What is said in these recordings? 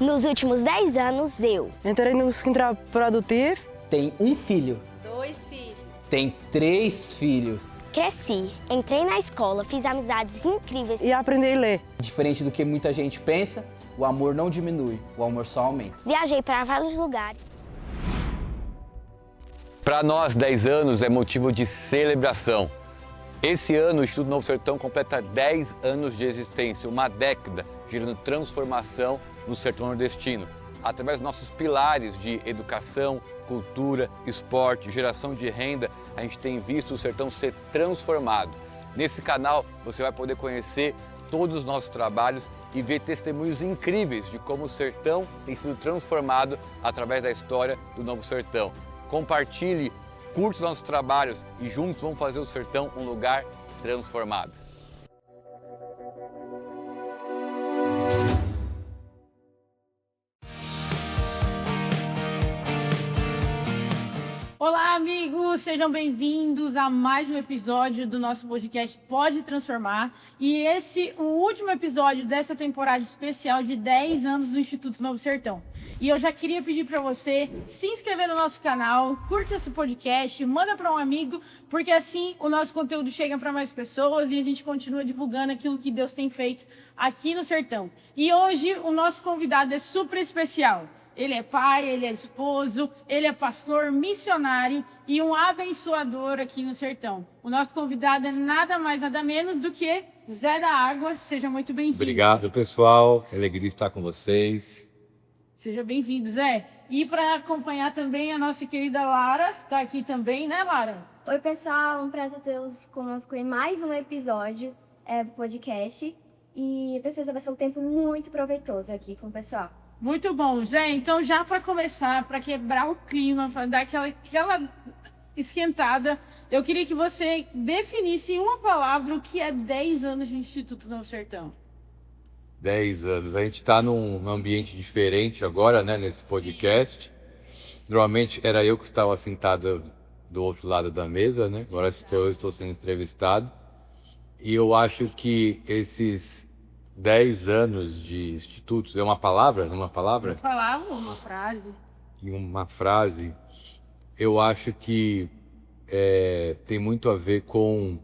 Nos últimos 10 anos, eu Entrei no Sintra Produtivo. Tem um filho. 2 filhos. Tem 3 filhos. cresci, entrei na escola, fiz amizades incríveis. E aprendi a ler. Diferente do que muita gente pensa, o amor não diminui, o amor só aumenta. Viajei para vários lugares. Para nós, 10 anos é motivo de celebração. Esse ano, o Instituto Novo Sertão completa 10 anos de existência, uma década gerando transformação no sertão nordestino. Através dos nossos pilares de educação, cultura, esporte, geração de renda, a gente tem visto o sertão ser transformado. Nesse canal, você vai poder conhecer todos os nossos trabalhos e ver testemunhos incríveis de como o sertão tem sido transformado através da história do Novo Sertão. Compartilhe, curta os nossos trabalhos e juntos vamos fazer o sertão um lugar transformado. Olá, amigos! Sejam bem-vindos a mais um episódio do nosso podcast Pode Transformar. E esse o último episódio dessa temporada especial de 10 anos do Instituto Novo Sertão. E eu já queria pedir para você se inscrever no nosso canal, curte esse podcast, manda para um amigo, porque assim o nosso conteúdo chega para mais pessoas e a gente continua divulgando aquilo que Deus tem feito aqui no Sertão. E hoje o nosso convidado é super especial. Ele é pai, ele é esposo, ele é pastor, missionário e um abençoador aqui no Sertão. O nosso convidado é nada mais, nada menos do que Zé da Água. Seja muito bem-vindo. Obrigado, pessoal. Que alegria estar com vocês. Seja bem-vindo, Zé. E para acompanhar também a nossa querida Lara, está aqui também, né, Lara? Oi, pessoal. Um prazer tê-los conosco em mais um episódio do podcast. E com certeza vai ser um tempo muito proveitoso aqui com o pessoal. Muito bom, Zé. Então, já para começar, para quebrar o clima, para dar aquela esquentada, eu queria que você definisse em uma palavra o que é 10 anos de Instituto Novo Sertão. 10 anos. A gente está num ambiente diferente agora, né, nesse podcast. Normalmente era eu que estava sentado do outro lado da mesa, né? Agora eu estou sendo entrevistado. E eu acho que esses 10 anos de institutos, é uma palavra? Uma palavra? Uma palavra, uma frase. E uma frase, eu acho que tem muito a ver com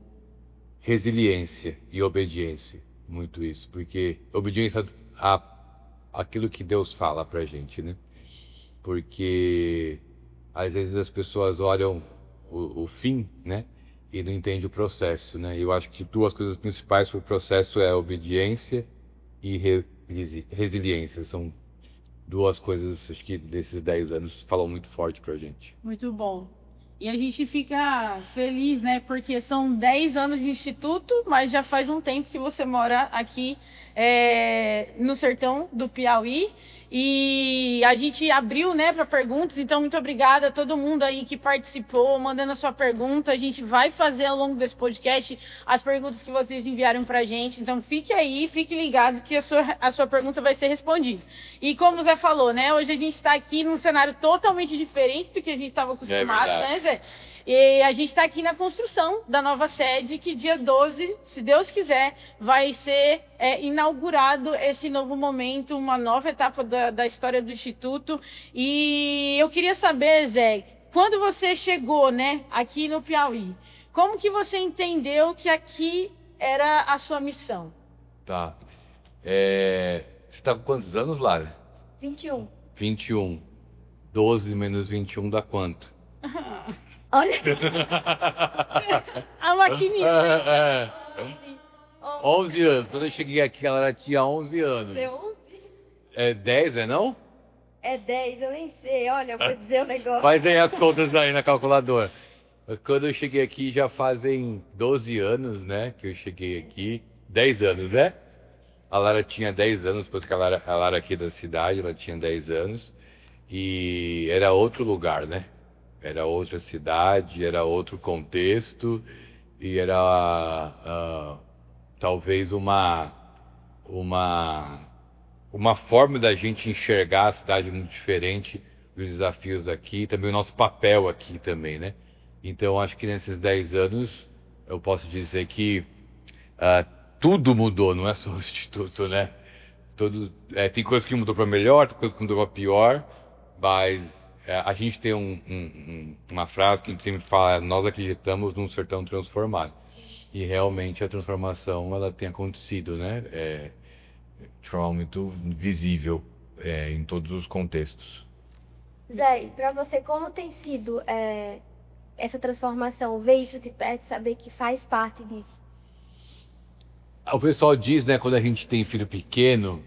resiliência e obediência, muito isso, porque obediência àquilo que Deus fala pra gente, né? Porque às vezes as pessoas olham o fim, né? E não entende o processo, né? Eu acho que duas coisas principais para o processo é obediência e resiliência. São duas coisas, acho que desses 10 anos falam muito forte pra gente. Muito bom. E a gente fica feliz, né? Porque são 10 anos de instituto, mas já faz um tempo que você mora aqui no sertão do Piauí. E a gente abriu, né, para perguntas. Então, muito obrigada a todo mundo aí que participou, mandando a sua pergunta. A gente vai fazer ao longo desse podcast as perguntas que vocês enviaram pra gente. Então, fique aí, fique ligado que a sua pergunta vai ser respondida. E como o Zé falou, né, hoje a gente está aqui num cenário totalmente diferente do que a gente estava acostumado, né, Zé? E a gente está aqui na construção da nova sede, que dia 12, se Deus quiser, vai ser inaugurado esse novo momento, uma nova etapa da história do Instituto. E eu queria saber, Zé, quando você chegou, né, aqui no Piauí, como que você entendeu que aqui era a sua missão? Tá. Você está com quantos anos, Lara? 21. 21. 12 menos 21 dá quanto? Olha, A maquininha. 11 anos. Quando eu cheguei aqui, ela tinha 11 anos. deu É 10, é não? é 10, eu nem sei. Olha, eu vou dizer o negócio. Faz aí as contas aí na calculadora. Mas quando eu cheguei aqui, já fazem 12 anos, né? Que eu cheguei aqui. 10 anos, né? A Lara tinha 10 anos, depois que a Lara aqui da cidade, ela tinha 10 anos. E era outro lugar, né? Era outra cidade, era outro contexto. E era talvez uma forma da gente enxergar a cidade muito diferente dos desafios daqui, também o nosso papel aqui também, né? Então, acho que nesses 10 anos, eu posso dizer que tudo mudou, não é só o Instituto, né? tem coisa que mudou para melhor, tem coisa que mudou para pior, mas a gente tem uma frase que a gente sempre fala: nós acreditamos num sertão transformado. E realmente a transformação ela tem acontecido, né? De forma muito visível em todos os contextos. Zé, para você, como tem sido essa transformação? Ver isso de perto, saber que faz parte disso? O pessoal diz, né, quando a gente tem filho pequeno,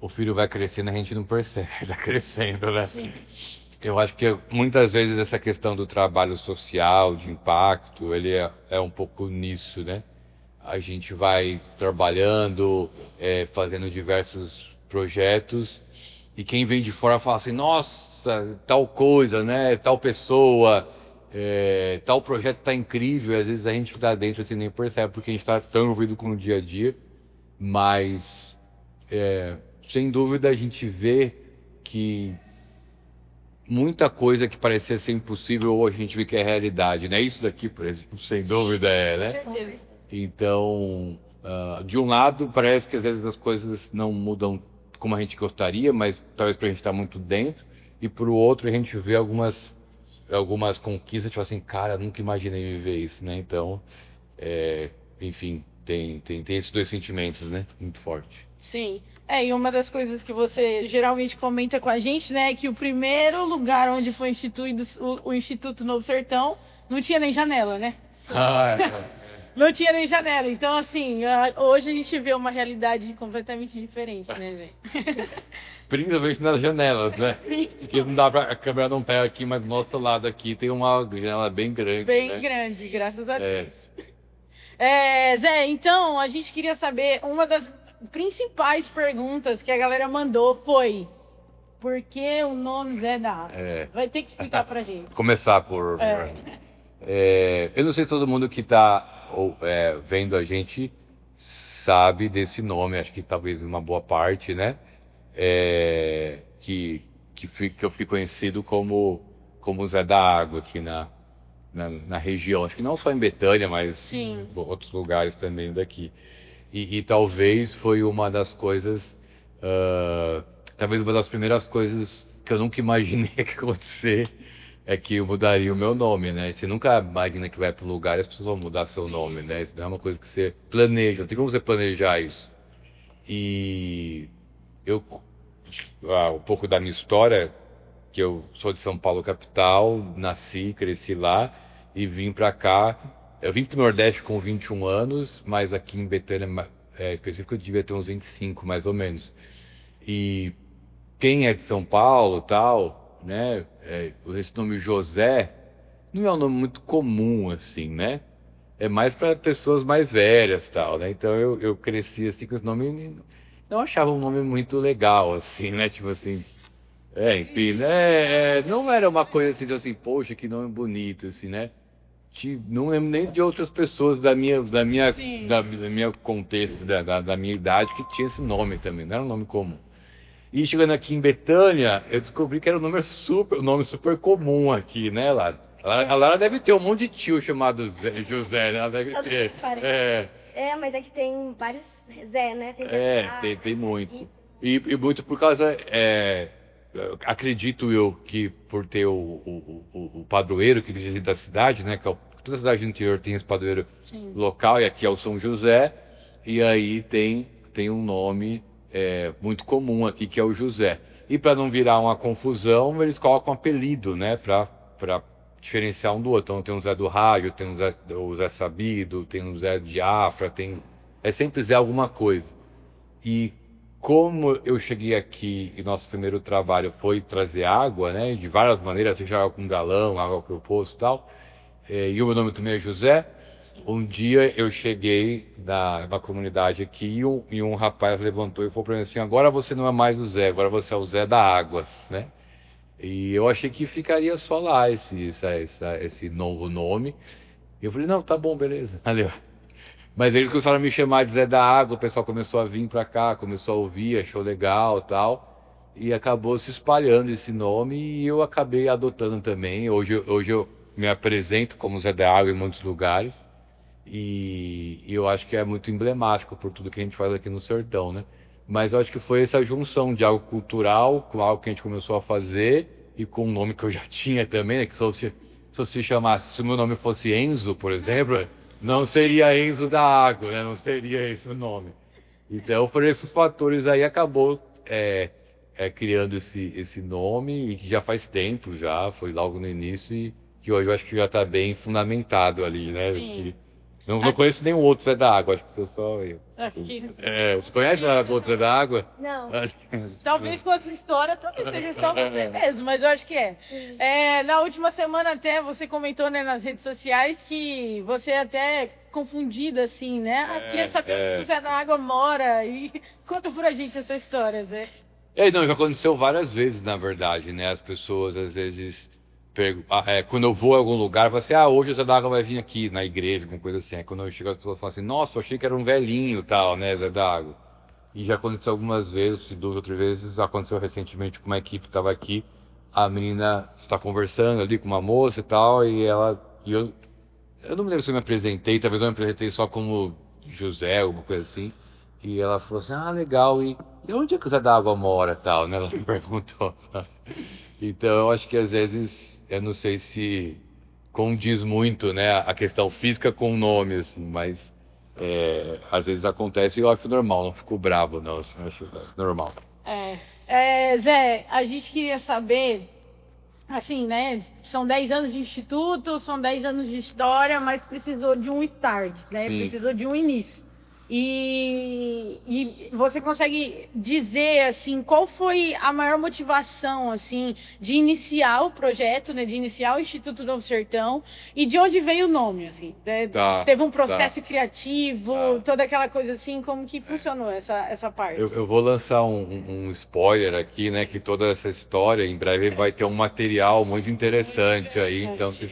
o filho vai crescendo, a gente não percebe, tá crescendo, né? Sim. Eu acho que muitas vezes essa questão do trabalho social, de impacto, ele é um pouco nisso, né? A gente vai trabalhando, fazendo diversos projetos, e quem vem de fora fala assim: nossa, tal coisa, né? Tal pessoa, tal projeto tá incrível. E às vezes a gente tá dentro assim nem percebe, porque a gente tá tão envolvido com o dia a dia. Mas, sem dúvida, a gente vê que muita coisa que parecia ser impossível, hoje a gente vê que é realidade, né? Isso daqui, por exemplo, sem dúvida né? Certeza. Então, de um lado, parece que às vezes as coisas não mudam como a gente gostaria, mas talvez para a gente estar muito dentro. E por outro, a gente vê algumas conquistas, tipo assim, cara, nunca imaginei viver isso, né? Então, enfim, tem esses dois sentimentos, né? Muito forte. Sim. E uma das coisas que você geralmente comenta com a gente, né, é que o primeiro lugar onde foi instituído o Instituto Novo Sertão não tinha nem janela, né? Não tinha nem janela. Então, assim, hoje a gente vê uma realidade completamente diferente, né, Zé? Principalmente nas janelas, né? Porque não dá pra, a câmera não pega aqui, mas do nosso lado aqui tem uma janela bem grande. Bem grande, graças a Deus. Zé, então, a gente queria saber, uma das principais perguntas que a galera mandou foi: por que o nome Zé da Água? Vai ter que explicar pra gente. Começar por... eu não sei se todo mundo que está vendo a gente sabe desse nome, acho que talvez uma boa parte, né? Que eu fiquei conhecido como Zé da Água aqui na região. Acho que não só em Betânia, mas em outros lugares também daqui. E talvez foi uma das coisas, talvez uma das primeiras coisas que eu nunca imaginei que ia acontecer, é que eu mudaria o meu nome, né? Você nunca imagina que vai para um lugar e as pessoas vão mudar seu nome, né? Isso não é uma coisa que você planeja, não tem como você planejar isso. E um pouco da minha história, que eu sou de São Paulo capital, nasci, cresci lá e vim para cá. Eu vim para o Nordeste com 21 anos, mas aqui em Betânia, específico, eu devia ter uns 25, mais ou menos. E quem é de São Paulo tal, né? Esse nome José não é um nome muito comum, assim, né? É mais para pessoas mais velhas tal, né? Então eu cresci assim com esse nome e não achava um nome muito legal, assim, né? Tipo assim... enfim, né? Não era uma coisa assim, poxa, que nome bonito, assim, né? Não lembro nem de outras pessoas da minha contexto, da minha idade, que tinha esse nome também, não era um nome comum. E chegando aqui em Betânia, eu descobri que era um nome super comum aqui, né, Lara? A Lara deve ter um monte de tio chamado José, né? Ela deve ter. Mas é que tem vários Zé, né? Tem Zé tem muito. E muito por causa... acredito eu que por ter o padroeiro que eles dizem da cidade, né? Que toda cidade do interior tem esse padroeiro local, e aqui é o São José, e aí tem um nome muito comum aqui, que é o José. E para não virar uma confusão, eles colocam um apelido, né? Para diferenciar um do outro. Então tem o Zé do Rádio, tem o Zé Sabido, tem o Zé de Afra, é sempre Zé alguma coisa. E como eu cheguei aqui e nosso primeiro trabalho foi trazer água, né, de várias maneiras, seja água com galão, água com poço e tal, e o meu nome também é José, um dia eu cheguei numa comunidade aqui e um rapaz levantou e falou para mim assim: agora você não é mais o Zé, agora você é o Zé da Água, né? E eu achei que ficaria só lá esse novo nome. E eu falei: não, tá bom, beleza, valeu. Mas eles começaram a me chamar de Zé da Água, o pessoal começou a vir pra cá, começou a ouvir, achou legal e tal. E acabou se espalhando esse nome e eu acabei adotando também. Hoje eu me apresento como Zé da Água em muitos lugares. E eu acho que é muito emblemático por tudo que a gente faz aqui no sertão, né? Mas eu acho que foi essa junção de algo cultural com algo que a gente começou a fazer e com um nome que eu já tinha também, né? Que se eu se chamasse, se o meu nome fosse Enzo, por exemplo, não seria Enzo da Água, né? Não seria esse o nome. Então, foram esses fatores aí, acabou criando esse nome, e que já faz tempo já, foi logo no início, e que hoje eu acho que já está bem fundamentado ali, né? Acho que não conheço nenhum outro Zé da Água, acho que sou só eu. Você conhece o outro Zé da Água? Não. Talvez com a sua história, talvez seja só você mesmo, mas eu acho que é. Na última semana até você comentou, né, nas redes sociais que você é até confundido, assim, né? Queria saber onde o Zé da Água mora. E conta pra gente essa história, Zé. Não, já aconteceu várias vezes, na verdade, né? As pessoas, às vezes, quando eu vou a algum lugar, falam assim, hoje o Zé da Água vai vir aqui na igreja, alguma coisa assim. Aí quando eu chego, as pessoas falam assim, nossa, eu achei que era um velhinho e tal, né, Zé da Água. E já aconteceu algumas vezes, 2 ou 3 vezes, aconteceu recentemente com uma equipe que estava aqui, a menina está conversando ali com uma moça e tal, e eu não me lembro se eu me apresentei, talvez eu me apresentei só como José, alguma coisa assim, e ela falou assim, legal, e onde é que o Zé da Água mora e tal, né, ela me perguntou, sabe? Então eu acho que às vezes, eu não sei se condiz muito, né, a questão física com o nome, assim, mas às vezes acontece e eu acho normal, não fico bravo, não, assim, eu acho normal. Zé, a gente queria saber, assim, né, são 10 anos de instituto, são 10 anos de história, mas precisou de um start, né, Sim. Precisou de um início. E você consegue dizer, assim, qual foi a maior motivação, assim, de iniciar o projeto, né, de iniciar o Instituto Novo Sertão, e de onde veio o nome, assim? Teve um processo criativo, toda aquela coisa assim, como que funcionou essa parte? Eu vou lançar um spoiler aqui, né, que toda essa história, em breve vai ter um material muito interessante aí, então você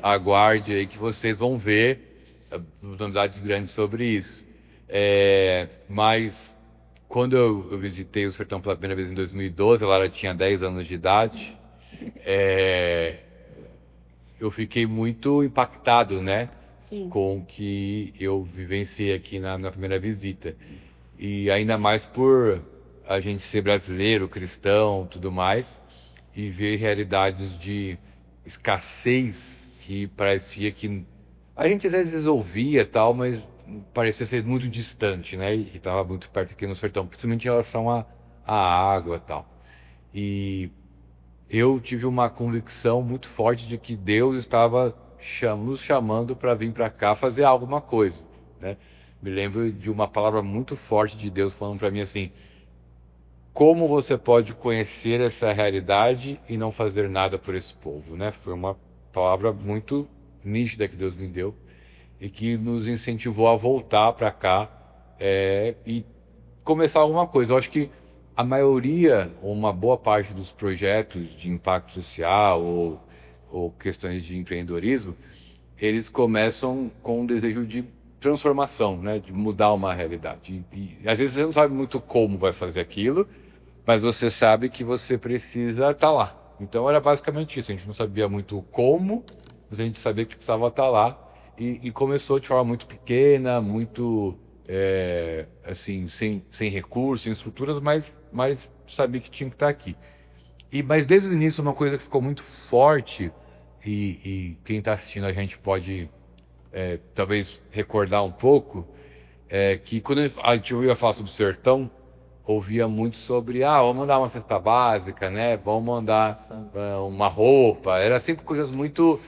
aguarde aí que vocês vão ver novidades grandes sobre isso. Mas quando eu visitei o Sertão pela primeira vez em 2012, a Lara tinha 10 anos de idade, eu fiquei muito impactado, né? Sim. Com o que eu vivenciei aqui na primeira visita. E ainda mais por a gente ser brasileiro, cristão, tudo mais, e ver realidades de escassez que parecia que a gente às vezes ouvia e tal, mas parecia ser muito distante, né? E estava muito perto aqui no Sertão, principalmente em relação à água e tal. E eu tive uma convicção muito forte de que Deus estava nos chamando para vir para cá fazer alguma coisa, né? Me lembro de uma palavra muito forte de Deus falando para mim assim, como você pode conhecer essa realidade e não fazer nada por esse povo, né? Foi uma palavra muito nítida que Deus me deu e que nos incentivou a voltar para cá e começar alguma coisa. Eu acho que a maioria, ou uma boa parte dos projetos de impacto social ou questões de empreendedorismo, eles começam com um desejo de transformação, né? De mudar uma realidade. E às vezes você não sabe muito como vai fazer aquilo, mas você sabe que você precisa estar lá. Então era basicamente isso, a gente não sabia muito como, mas a gente sabia que precisava estar lá. E começou de forma muito pequena, muito assim, sem recursos, sem estruturas, mas sabia que tinha que estar aqui. Mas desde o início uma coisa que ficou muito forte, e quem está assistindo a gente pode talvez recordar um pouco, que quando a gente ouvia falar sobre o sertão, ouvia muito sobre, vamos mandar uma cesta básica, né? Vamos mandar uma roupa. Era sempre coisas muito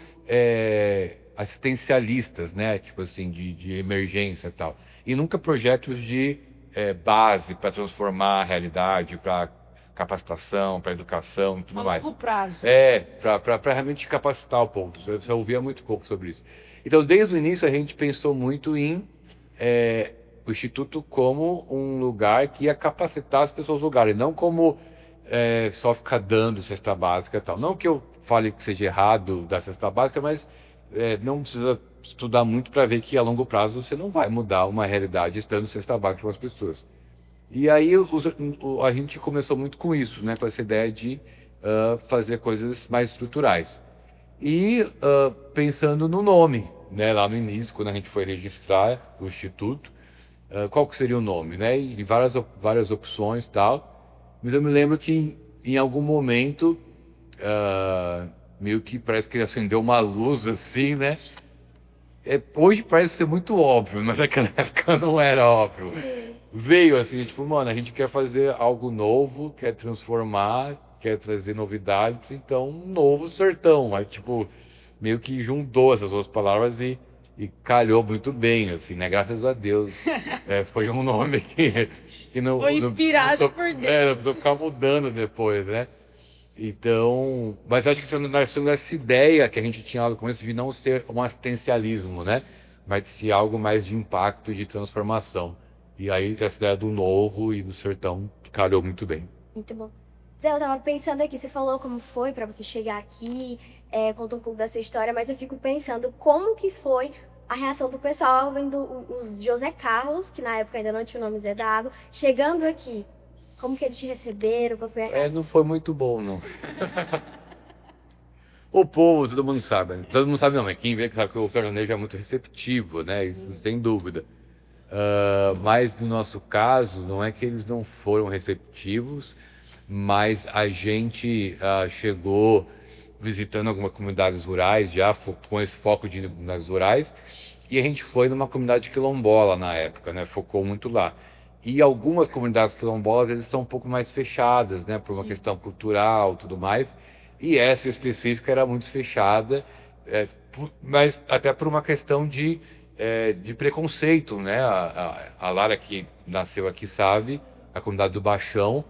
assistencialistas, né? Tipo assim, de emergência e tal. E nunca projetos de base para transformar a realidade, para capacitação, para educação e tudo mais. A longo prazo. Para realmente capacitar o povo. Você ouvia muito pouco sobre isso. Então, desde o início, a gente pensou muito em o Instituto como um lugar que ia capacitar as pessoas no lugar, e não como só ficar dando cesta básica e tal. Não que eu fale que seja errado dar cesta básica, mas não precisa estudar muito para ver que a longo prazo você não vai mudar uma realidade dando cesta básica para as pessoas. E aí a gente começou muito com isso, né? Com essa ideia de fazer coisas mais estruturais. E pensando no nome, né? Lá no início, quando a gente foi registrar o Instituto, qual que seria o nome, né? E várias opções e tal. Mas eu me lembro que em algum momento, meio que parece que acendeu uma luz assim, né? Hoje parece ser muito óbvio, mas naquela época não era óbvio. Veio assim, tipo, mano, a gente quer fazer algo novo, quer transformar, quer trazer novidades, então, um novo sertão. Aí, tipo, meio que juntou essas duas palavras e calhou muito bem, assim, né? Graças a Deus. Foi um nome que não... Foi inspirado por Deus. Não precisou ficar mudando depois, né? Então, mas acho que nós temos essa ideia que a gente tinha lá no começo de não ser um assistencialismo, né? Mas de ser algo mais de impacto e de transformação. E aí essa ideia do novo e do sertão calhou muito bem. Muito bom. Zé, eu tava pensando aqui, você falou como foi pra você chegar aqui, contou um pouco da sua história, mas eu fico pensando como que foi a reação do pessoal vendo os José Carlos, que na época ainda não tinha o nome Zé da Água, chegando aqui. Como que eles te receberam? Qual foi a reação? Não foi muito bom, não. O povo, todo mundo sabe. Né? Todo mundo sabe, não, mas quem vê que sabe que o sertanejo é muito receptivo, né? Isso sem dúvida. Mas no nosso caso, não é que eles não foram receptivos, mas a gente chegou visitando algumas comunidades rurais já, com esse foco nas rurais, e a gente foi numa comunidade quilombola na época, né? Focou muito lá. E algumas comunidades quilombolas, eles são um pouco mais fechadas, né? Por uma questão cultural e tudo mais. E essa específica era muito fechada, mas até por uma questão de preconceito, né? A Lara, que nasceu aqui, sabe, a comunidade do Baixão,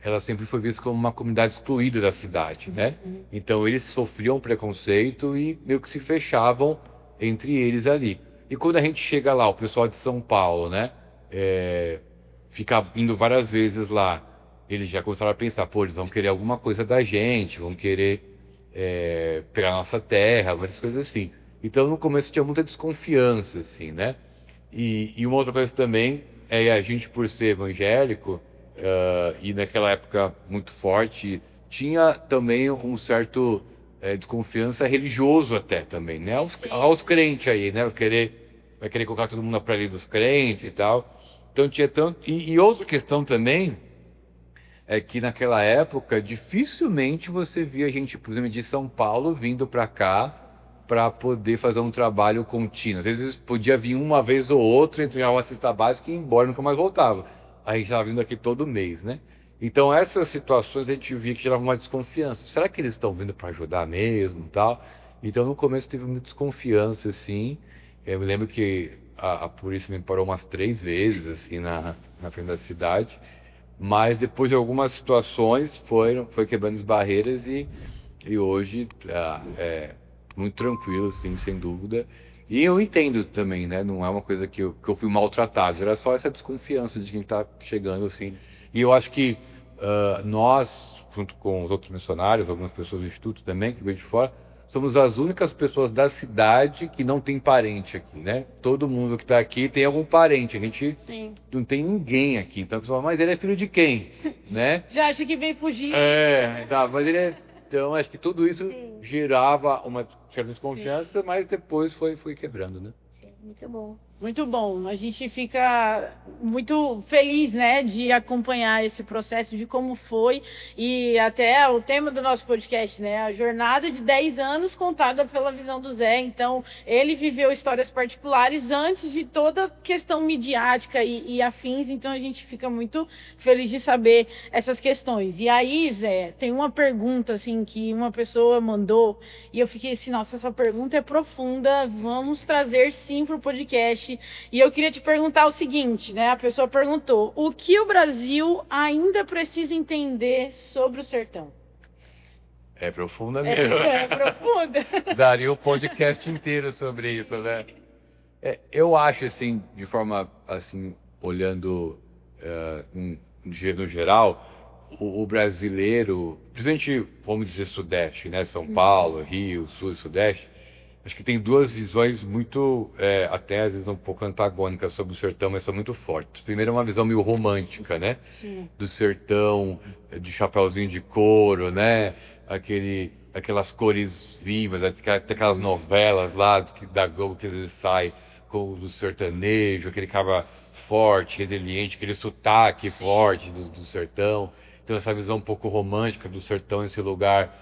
ela sempre foi vista como uma comunidade excluída da cidade, né? Então eles sofriam preconceito e meio que se fechavam entre eles ali. E quando a gente chega lá, o pessoal de São Paulo, né? Fica indo várias vezes lá, eles já começaram a pensar, pô, eles vão querer alguma coisa da gente, vão querer pegar nossa terra, várias coisas assim. Então no começo tinha muita desconfiança, assim, né? E uma outra coisa também a gente, por ser evangélico, e naquela época muito forte, tinha também um certo desconfiança religioso até também, né? Aos crentes aí, né? Vai querer colocar todo mundo na praia dos crentes e tal. Então tinha tanto. E outra questão também é que naquela época dificilmente você via gente, por exemplo, de São Paulo vindo para cá para poder fazer um trabalho contínuo. Às vezes podia vir uma vez ou outra, entregar uma cesta básica e ir embora, nunca mais voltava. A gente estava vindo aqui todo mês, né? Então essas situações a gente via que gerava uma desconfiança. Será que eles estão vindo para ajudar mesmo, tal? Então no começo teve muita desconfiança, assim. Eu me lembro que a polícia me parou umas 3 vezes, assim, na frente da cidade. Mas depois de algumas situações foi quebrando as barreiras e hoje é muito tranquilo, assim, sem dúvida. E eu entendo também, né? Não é uma coisa que eu fui maltratado, era só essa desconfiança de quem está chegando, assim. E eu acho que nós, junto com os outros missionários, algumas pessoas do Instituto também, que veio de fora, somos as únicas pessoas da cidade que não tem parente aqui, né? Todo mundo que está aqui tem algum parente. A gente não tem ninguém aqui. Então a pessoa fala, mas ele é filho de quem? Né? Já acha que vem fugir. Tá, mas ele é... Então acho que tudo isso gerava uma certa desconfiança, mas depois foi quebrando, né? Sim, muito bom. Muito bom. A gente fica muito feliz, né, de acompanhar esse processo, de como foi. E até o tema do nosso podcast, né, a jornada de 10 anos contada pela visão do Zé. Então, ele viveu histórias particulares antes de toda a questão midiática e afins. Então, a gente fica muito feliz de saber essas questões. E aí, Zé, tem uma pergunta, assim, que uma pessoa mandou. E eu fiquei assim, nossa, essa pergunta é profunda. Vamos trazer, sim, para o podcast. E eu queria te perguntar o seguinte, né? A pessoa perguntou: o que o Brasil ainda precisa entender sobre o sertão? É profunda mesmo. É profunda. Daria o podcast inteiro sobre isso, né? Eu acho, assim, de forma, assim, olhando no geral, o brasileiro, principalmente, vamos dizer, Sudeste, né? São Paulo, Rio, Sul e Sudeste, acho que tem duas visões muito, até às vezes um pouco antagônicas sobre o sertão, mas são muito fortes. Primeiro é uma visão meio romântica, né? Sim. Do sertão, de chapeuzinho de couro, né? Aquelas cores vivas, até aquelas novelas lá da Globo que às vezes sai do sertanejo, aquele cara forte, resiliente, aquele sotaque forte do sertão. Então essa visão um pouco romântica do sertão, esse lugar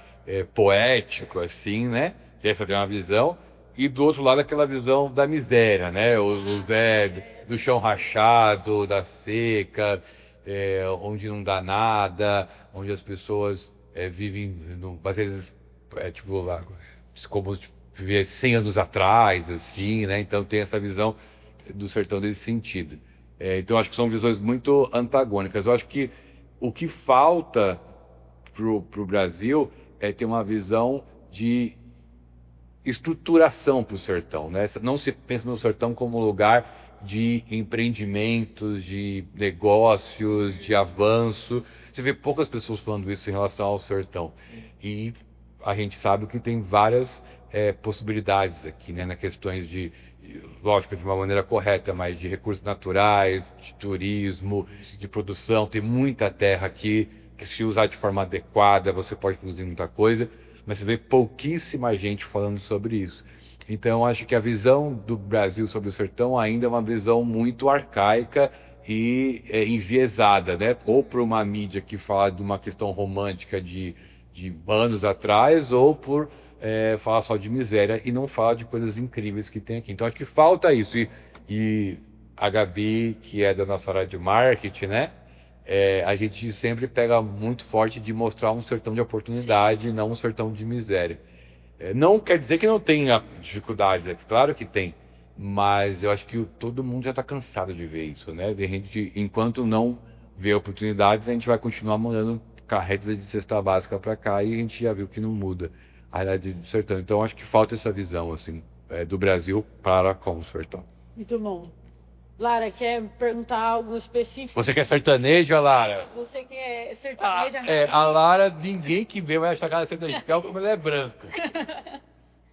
poético, assim, né? Essa tem uma visão. E do outro lado aquela visão da miséria, né? O Zé do chão rachado, da seca, onde não dá nada, onde as pessoas vivem, às vezes, tipo, como viver 100 anos atrás, assim, né? Então tem essa visão do sertão nesse sentido. Então acho que são visões muito antagônicas. Eu acho que o que falta pro Brasil é ter uma visão de estruturação para o sertão, né? Não se pensa no sertão como lugar de empreendimentos, de negócios, de avanço. Você vê poucas pessoas falando isso em relação ao sertão. E a gente sabe que tem várias possibilidades aqui, né? Na questões de, lógico, de uma maneira correta, mas de recursos naturais, de turismo, de produção. Tem muita terra aqui que, se usar de forma adequada, você pode produzir muita coisa. Mas você vê pouquíssima gente falando sobre isso. Então, eu acho que a visão do Brasil sobre o sertão ainda é uma visão muito arcaica e enviesada, né? Ou por uma mídia que fala de uma questão romântica de anos atrás, ou por falar só de miséria e não fala de coisas incríveis que tem aqui. Então, acho que falta isso. E a Gabi, que é da nossa área de marketing, né? A gente sempre pega muito forte de mostrar um sertão de oportunidade, e não um sertão de miséria. Não quer dizer que não tenha dificuldades, claro que tem, mas eu acho que todo mundo já está cansado de ver isso, né? A gente, enquanto não vê oportunidades, a gente vai continuar mandando carretas de cesta básica para cá e a gente já viu que não muda a realidade do sertão. Então acho que falta essa visão assim, do Brasil para com o sertão. Muito bom. Lara, quer perguntar algo específico? Você quer sertaneja, Lara? Você quer sertaneja? A Lara, ninguém que vê vai achar que ela é sertaneja, porque ela é branca.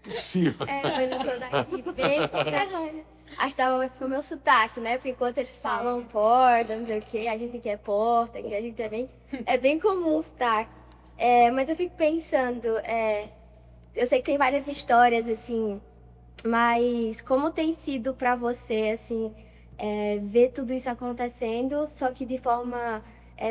Possível. Mas eu sou daqui, bem conterrânea. Acho que foi o meu sotaque, né? Porque enquanto eles falam porta, não sei o quê, a gente quer porta, que a gente é bem comum o sotaque. Mas eu fico pensando, eu sei que tem várias histórias, assim, mas como tem sido pra você, assim, ver tudo isso acontecendo, só que de forma,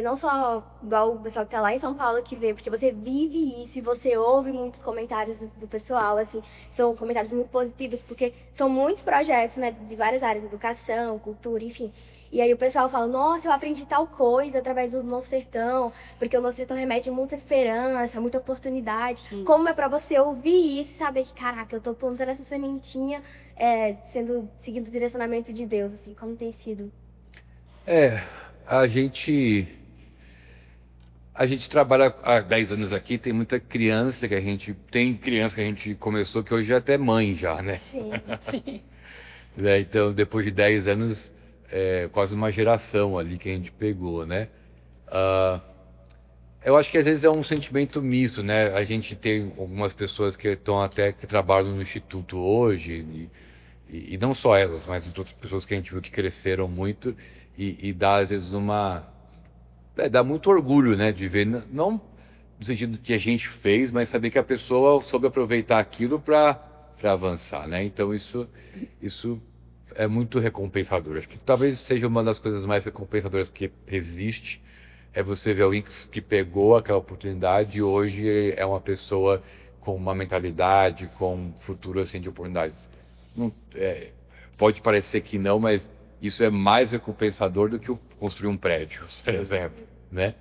não só igual o pessoal que tá lá em São Paulo que vê, porque você vive isso e você ouve muitos comentários do pessoal, assim, são comentários muito positivos, porque são muitos projetos, né, de várias áreas, educação, cultura, enfim. E aí o pessoal fala, nossa, eu aprendi tal coisa através do Novo Sertão, porque o Novo Sertão remete muita esperança, muita oportunidade. Sim. Como é pra você ouvir isso e saber que, caraca, eu tô plantando essa sementinha, seguindo o direcionamento de Deus, assim, como tem sido? A gente trabalha há 10 anos aqui, tem muita criança que a gente começou que hoje é até mãe já, né? Sim. Sim. Então, depois de 10 anos, quase uma geração ali que a gente pegou, né? Eu acho que às vezes é um sentimento misto, né? A gente tem algumas pessoas que trabalham no Instituto hoje, e não só elas, mas as outras pessoas que a gente viu que cresceram muito, e dá às vezes dá muito orgulho, né? De ver, não no sentido que a gente fez, mas saber que a pessoa soube aproveitar aquilo para avançar, né? Então isso é muito recompensador. Acho que talvez seja uma das coisas mais recompensadoras que existe, é você ver alguém que pegou aquela oportunidade e hoje é uma pessoa com uma mentalidade, com um futuro assim, de oportunidades. Pode parecer que não, mas isso é mais recompensador do que construir um prédio, por exemplo, né?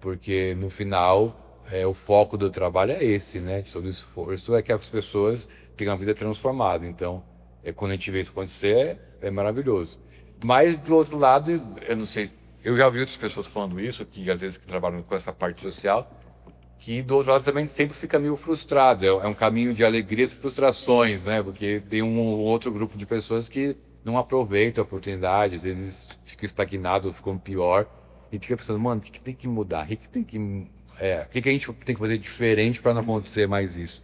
Porque no final, o foco do trabalho é esse, né? De todo esforço é que as pessoas tenham a vida transformada. Então, quando a gente vê isso acontecer, é maravilhoso. Mas, do outro lado, eu não sei, eu já vi outras pessoas falando isso, que às vezes que trabalham com essa parte social, que do outro lado também sempre fica meio frustrado. É um caminho de alegrias e frustrações, né? Porque tem um outro grupo de pessoas que não aproveitam a oportunidade, às vezes fica estagnado, ficam pior. E fica pensando, mano, o que tem que mudar? O que a gente tem que fazer diferente para não acontecer mais isso?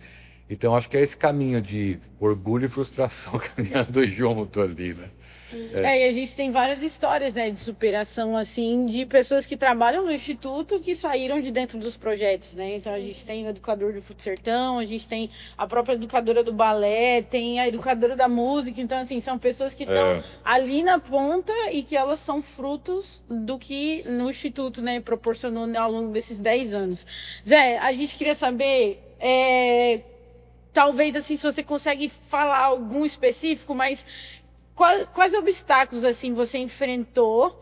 Então, acho que é esse caminho de orgulho e frustração caminhando junto ali, né? E a gente tem várias histórias, né, de superação, assim, de pessoas que trabalham no Instituto que saíram de dentro dos projetos, né? Então a gente tem o educador do Futo Sertão, a gente tem a própria educadora do balé, tem a educadora da música. Então, assim, são pessoas que estão ali na ponta e que elas são frutos do que no Instituto, né, proporcionou ao longo desses 10 anos. Zé, a gente queria saber... talvez, assim, se você consegue falar algum específico, mas quais obstáculos, assim, você enfrentou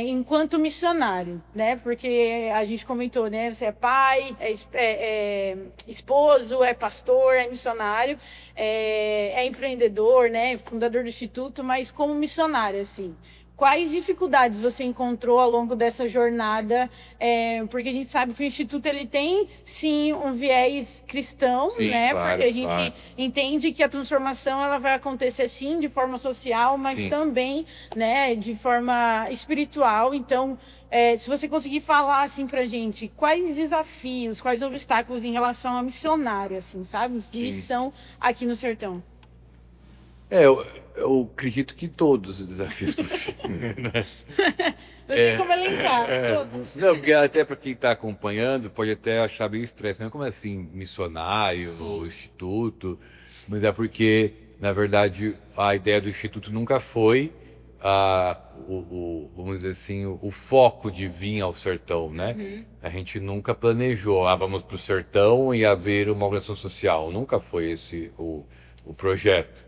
enquanto missionário, né? Porque a gente comentou, né? Você é pai, é esposo, é pastor, é missionário, é empreendedor, né? Fundador do Instituto, mas como missionário, assim... Quais dificuldades você encontrou ao longo dessa jornada? Porque a gente sabe que o Instituto ele tem, sim, um viés cristão, Sim, né? claro, porque a gente entende que a transformação ela vai acontecer, sim, de forma social, mas também, né, de forma espiritual. Então, se você conseguir falar, assim, pra gente, quais desafios, quais obstáculos em relação à missionária, assim, sabe? De missão aqui no Sertão. Eu acredito que todos os desafios possíveis, né? Não tem como elencar todos. Não, porque até para quem está acompanhando pode até achar meio estressante, como assim, missionário, instituto, mas é porque, na verdade, a ideia do instituto nunca foi, vamos dizer assim, o foco de vir ao sertão, né? A gente nunca planejou, vamos para o sertão e abrir uma organização social, nunca foi esse o projeto.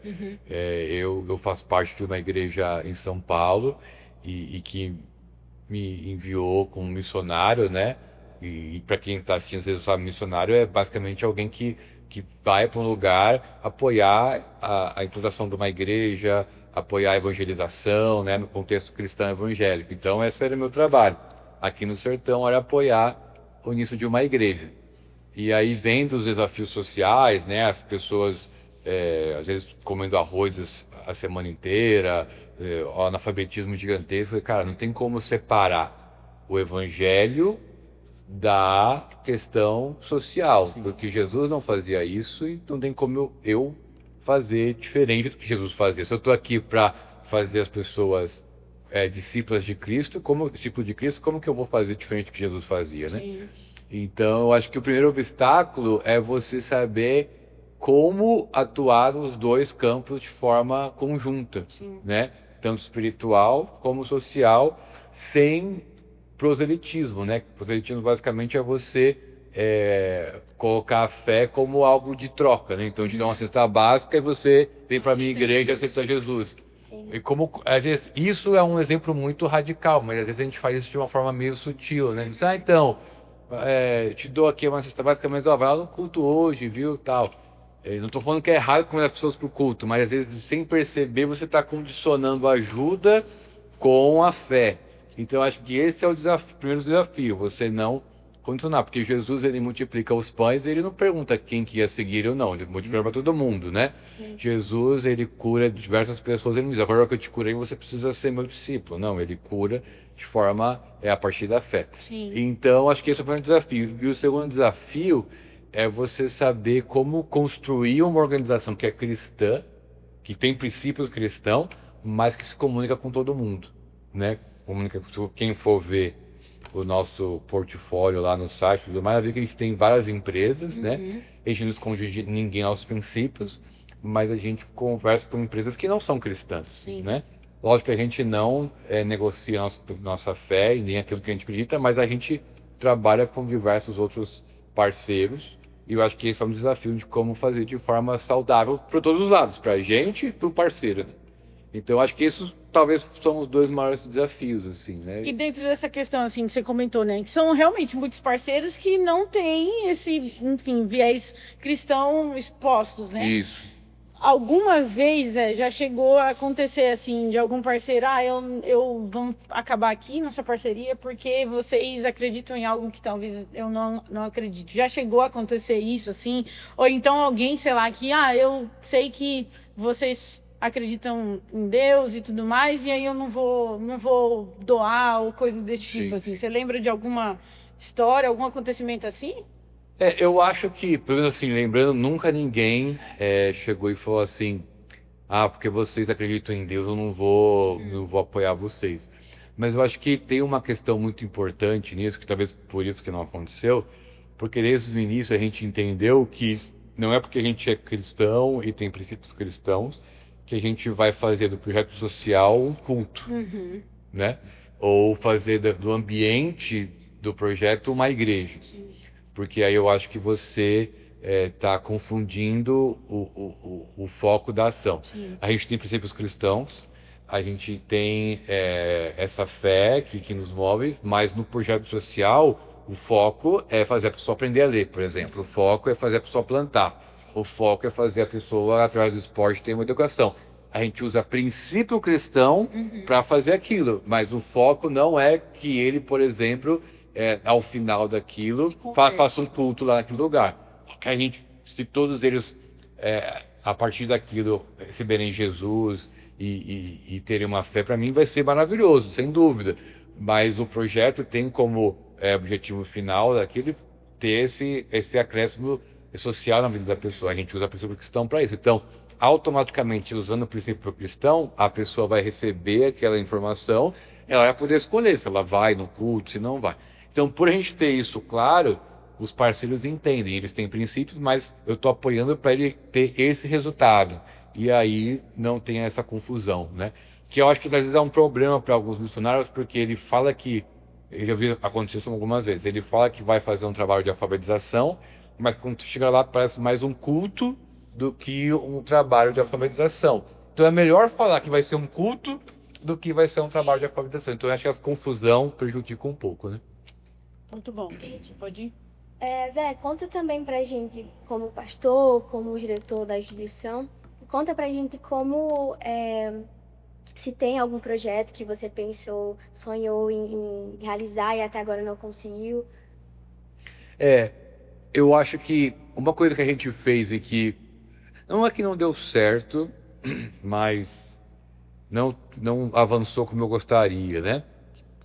Eu faço parte de uma igreja em São Paulo e que me enviou como missionário, né? E para quem está assistindo, vocês sabem, missionário é basicamente alguém que vai para um lugar apoiar a implantação de uma igreja, apoiar a evangelização, né? No contexto cristão evangélico. Então, esse era o meu trabalho. Aqui no Sertão era apoiar o início de uma igreja. E aí, vendo os desafios sociais, né? As pessoas... às vezes comendo arroz a semana inteira, o analfabetismo gigantesco. Eu falei, cara, não tem como separar o evangelho da questão social, porque Jesus não fazia isso e não tem como eu fazer diferente do que Jesus fazia. Se eu estou aqui para fazer as pessoas discípulas de Cristo, como discípulo de Cristo, como que eu vou fazer diferente do que Jesus fazia, né? Então, eu acho que o primeiro obstáculo é você saber como atuar nos dois campos de forma conjunta, né? Tanto espiritual como social, sem proselitismo, né? Proselitismo basicamente é você colocar a fé como algo de troca, né? Então, eu te dou uma cesta básica e você vem para a minha igreja e aceita Jesus. E como, às vezes, isso é um exemplo muito radical, mas às vezes a gente faz isso de uma forma meio sutil, né? Diz, então, te dou aqui uma cesta básica, mas vai lá no culto hoje, viu, tal. Não estou falando que é errado convidar as pessoas para o culto, mas às vezes, sem perceber, você está condicionando a ajuda com a fé. Então, acho que esse é o primeiro desafio, você não condicionar, porque Jesus, ele multiplica os pães, ele não pergunta quem que ia seguir ou não, ele multiplica para todo mundo, né? Jesus, ele cura diversas pessoas, ele não diz, agora que eu te curei, você precisa ser meu discípulo. Não, ele cura de forma, a partir da fé. Então, acho que esse é o primeiro desafio. E o segundo desafio é você saber como construir uma organização que é cristã, que tem princípios cristãos, mas que se comunica com todo mundo, né? Comunica com quem for ver o nosso portfólio lá no site, tudo mais, vai ver que a gente tem várias empresas, né? A gente não esconde de ninguém aos princípios, mas a gente conversa com empresas que não são cristãs, né? Lógico que a gente não negocia nossa fé e nem aquilo que a gente acredita, mas a gente trabalha com diversos outros parceiros. E eu acho que esse é um desafio de como fazer de forma saudável para todos os lados, para a gente e para o parceiro. Então, eu acho que esses talvez são os dois maiores desafios, assim, né? E dentro dessa questão, assim, que você comentou, né? Que são realmente muitos parceiros que não têm esse, enfim, viés cristão expostos, né? Isso. Alguma vez já chegou a acontecer assim, de algum parceiro, eu vamos acabar aqui nossa parceria porque vocês acreditam em algo que talvez eu não acredito. Já chegou a acontecer isso, assim? Ou então alguém, sei lá, que, eu sei que vocês acreditam em Deus e tudo mais, e aí eu não vou doar ou coisas desse tipo, assim. Você lembra de alguma história, algum acontecimento assim? Eu acho que, pelo menos assim, lembrando, nunca ninguém chegou e falou assim, porque vocês acreditam em Deus, eu não vou apoiar vocês. Mas eu acho que tem uma questão muito importante nisso, que talvez por isso que não aconteceu, porque desde o início a gente entendeu que não é porque a gente é cristão e tem princípios cristãos que a gente vai fazer do projeto social um culto, né? Ou fazer do ambiente do projeto uma igreja. Porque aí eu acho que você está confundindo o foco da ação. A gente tem princípios cristãos, a gente tem essa fé que nos move, mas no projeto social o foco é fazer a pessoa aprender a ler, por exemplo. O foco é fazer a pessoa plantar. O foco é fazer a pessoa, através do esporte, ter uma educação. A gente usa princípio cristão para fazer aquilo, mas o foco não é que ele, por exemplo, ao final daquilo, faça um culto lá naquele lugar. Que a gente, se todos eles, a partir daquilo, receberem Jesus e terem uma fé, para mim vai ser maravilhoso, sem dúvida. Mas o projeto tem como objetivo final daquele ter esse acréscimo social na vida da pessoa. A gente usa a princípio cristão para isso. Então, automaticamente, usando o princípio cristão, a pessoa vai receber aquela informação, ela vai poder escolher se ela vai no culto, se não vai. Então, por a gente ter isso claro, os parceiros entendem, eles têm princípios, mas eu estou apoiando para ele ter esse resultado. E aí não tem essa confusão, né? Que eu acho que às vezes é um problema para alguns missionários, porque ele fala que, eu já vi acontecer isso algumas vezes, ele fala que vai fazer um trabalho de alfabetização, mas quando tu chega lá parece mais um culto do que um trabalho de alfabetização. Então é melhor falar que vai ser um culto do que vai ser um trabalho de alfabetização. Então eu acho que essa confusão prejudica um pouco, né? Muito bom. Pode ir? Zé, conta também pra gente, como pastor, como diretor da instituição, conta pra gente como, se tem algum projeto que você pensou, sonhou em realizar e até agora não conseguiu. Eu acho que uma coisa que a gente fez e que não é que não deu certo, mas não avançou como eu gostaria, né?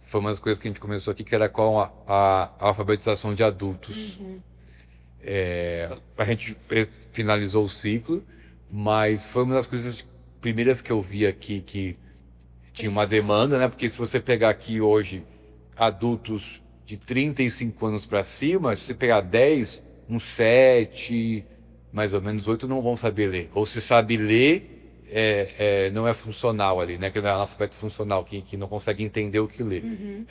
Foi uma das coisas que a gente começou aqui, que era com a alfabetização de adultos. A gente finalizou o ciclo, mas foi uma das coisas primeiras que eu vi aqui que tinha uma demanda, né? Porque se você pegar aqui hoje adultos de 35 anos para cima, se você pegar 10, uns 7, mais ou menos 8 não vão saber ler. Ou se sabe ler, não é funcional ali, né? Que não é analfabeto funcional, que não consegue entender o que lê.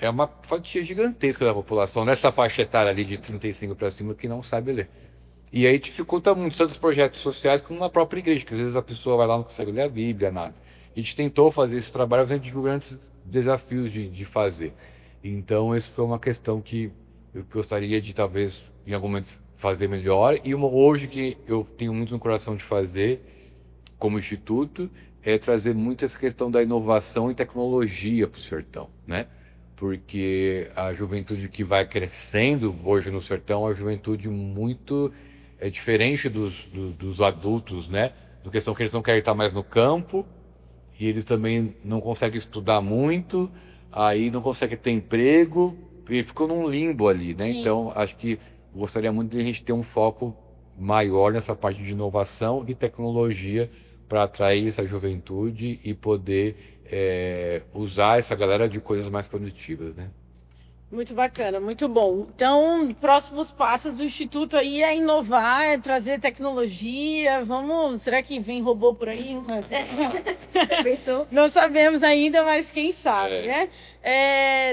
É uma fatia gigantesca da população, nessa faixa etária ali de 35 para cima, que não sabe ler. E aí dificulta muito, tanto os projetos sociais como na própria igreja, que às vezes a pessoa vai lá e não consegue ler a Bíblia, nada. A gente tentou fazer esse trabalho, mas a gente viu grandes desafios de fazer. Então, essa foi uma questão que eu gostaria de, talvez, em algum momento, fazer melhor. E hoje que eu tenho muito no coração de fazer, como instituto, é trazer muito essa questão da inovação e tecnologia para o sertão, né? Porque a juventude que vai crescendo hoje no sertão é uma juventude muito diferente dos adultos, né? Do questão que eles não querem estar mais no campo e eles também não conseguem estudar muito, aí não conseguem ter emprego e ficam num limbo ali, né? Sim. Então, acho que gostaria muito de a gente ter um foco maior nessa parte de inovação e tecnologia para atrair essa juventude e poder usar essa galera de coisas mais produtivas, né? Muito bacana, muito bom. Então, próximos passos do Instituto aí é inovar, é trazer tecnologia. Será que vem robô por aí? Já pensou? Não sabemos ainda, mas quem sabe, né?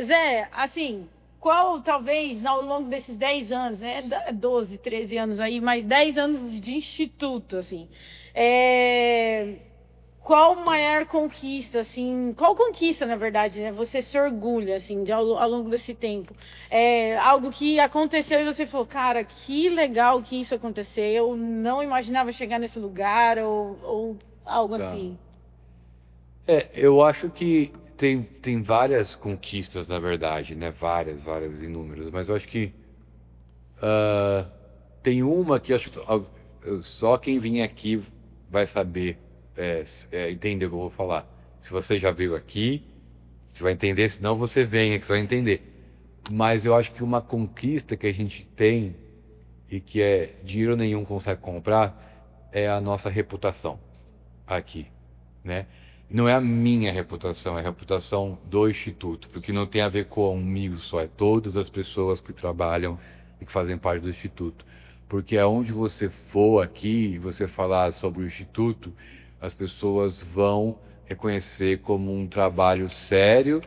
Zé, assim, qual talvez ao longo desses 10 anos, né? 12, 13 anos aí, mais 10 anos de Instituto, assim. Qual maior conquista, assim, qual conquista, na verdade, né? Você se orgulha, assim, ao longo desse tempo? Algo que aconteceu e você falou, cara, que legal que isso aconteceu, eu não imaginava chegar nesse lugar, ou algo assim. Eu acho que tem várias conquistas, na verdade, né? Várias, inúmeras, mas eu acho que tem uma que eu acho que só quem vir aqui vai saber entender o que eu vou falar. Se você já veio aqui, você vai entender, senão você venha que você vai entender. Mas eu acho que uma conquista que a gente tem e que dinheiro nenhum consegue comprar é a nossa reputação aqui. né? Não é a minha reputação, é a reputação do Instituto, porque não tem a ver comigo só, é todas as pessoas que trabalham e que fazem parte do Instituto. Porque aonde você for aqui e você falar sobre o Instituto, as pessoas vão reconhecer como um trabalho sério,